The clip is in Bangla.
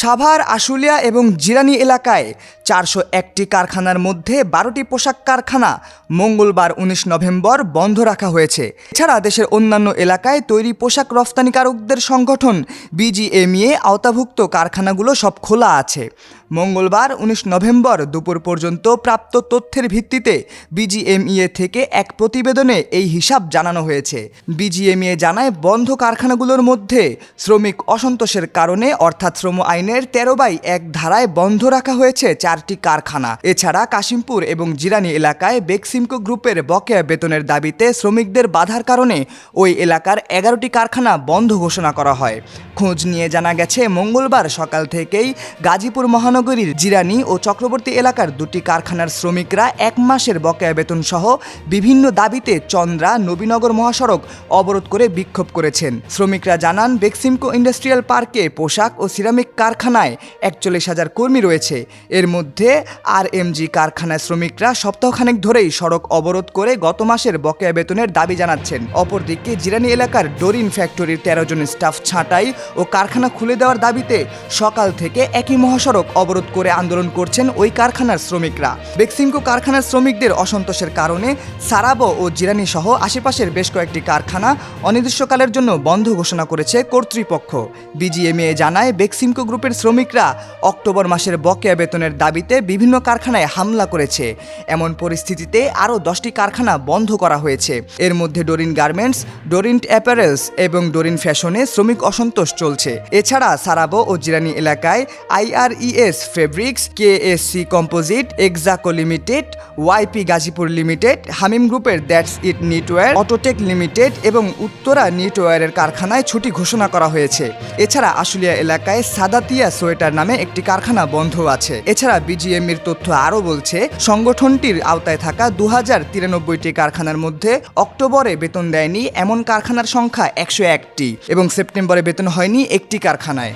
সাভার, আশুলিয়া এবং জিরানী এলাকায় ৪০১টি কারখানার মধ্যে ১২টি পোশাক কারখানা মঙ্গলবার ১৯ নভেম্বর বন্ধ রাখা হয়েছে। এছাড়া দেশের অন্যান্য এলাকায় তৈরি পোশাক রফতানিকারকদের সংগঠন বিজিএমইএ আওতাভুক্ত কারখানাগুলো সব খোলা আছে। মঙ্গলবার ১৯ নভেম্বর দুপুর পর্যন্ত প্রাপ্ত তথ্যের ভিত্তিতে বিজিএমইএ থেকে এক প্রতিবেদনে এই হিসাব জানানো হয়েছে। বিজিএমইএ জানায়, বন্ধ কারখানাগুলোর মধ্যে শ্রমিক অসন্তোষের কারণে অর্থাৎ শ্রম আইনের ১৩/১ ধারায় বন্ধ রাখা হয়েছে 4টি কারখানা। এছাড়া কাশিমপুর এবং জিরানী এলাকায় বেক্সিমকো গ্রুপের বকেয়া বেতনের দাবিতে শ্রমিকদের বাধার কারণে ওই এলাকার 11টি কারখানা বন্ধ ঘোষণা করা হয়। খোঁজ নিয়ে জানা গেছে, মঙ্গলবার সকাল থেকেই গাজীপুর মহানগরীর জিরানী ও চক্রবর্তী এলাকার 2টি কারখানার শ্রমিকরা 1 মাসের বকেয়া বেতন সহ বিভিন্ন দাবিতে চন্দ্রা নবীনগর মহাসড়ক অবরোধ করে বিক্ষোভ করেছেন। শ্রমিকরা জানান, বেক্সিমকো ইন্ডাস্ট্রিয়াল পার্কে পোশাক ও সিরামিক কারখানায় ৪১,০০০ কর্মী রয়েছে। এর মধ্যে আরএমজি কারখানার শ্রমিকরা সপ্তাহখানেক ধরেই সড়ক অবরোধ করে গত মাসের বকেয়া বেতনের দাবি জানাচ্ছেন। অপরদিকে জিরানী এলাকার ডোরিন ফ্যাক্টরির 13 জন স্টাফ ছাঁটাই ও কারখানা খুলে দেওয়ার দাবিতে সকাল থেকে একই মহাসড়ক অবরোধ করে আন্দোলন করছেন ওই কারখানার শ্রমিকরা। বেক্সিমকো কারখানার শ্রমিকদের অসন্তোষের কারণে সারাবো ও জিরানী সহ আশেপাশের বেশ কয়েকটি কারখানা অনির্দিষ্টকালের জন্য বন্ধ ঘোষণা করেছে কর্তৃপক্ষ। বিজিএমইএ জানায়, বেক্সিমকো গ্রুপের শ্রমিকরা অক্টোবর মাসের বকেয়া বেতনের দাবিতে বিভিন্ন কারখানায় হামলা করেছে। এমন পরিস্থিতিতে আরও 10টি কারখানা বন্ধ করা হয়েছে। এর মধ্যে ডোরিন গার্মেন্টস, ডোরিন অ্যাপারেলস এবং ডোরিন ফ্যাশনে শ্রমিক অসন্তোষ চলছে। এছাড়া সারাবো ও জিরানী এলাকায় IRES fabrics, KSC composite, Exaco limited, YP Gazipur limited, Hamim গ্রুপের that's it knitwear, autotech limited এবং উত্তরা নিটওয়্যারের কারখানায় ছুটি ঘোষণা করা হয়েছে। এছাড়া আশুলিয়া এলাকায় সাদাতিয়া সোয়েটার নামে একটি কারখানা বন্ধ আছে। এছাড়া বিজিএমইর তথ্য আরও বলছে, সংগঠনটির আওতায় থাকা ২০৯৩টি কারখানার মধ্যে অক্টোবরে বেতন দেয়নি এমন কারখানার সংখ্যা ১০১টি এবং সেপ্টেম্বরে বেতন হয়নি একটি কারখানায়।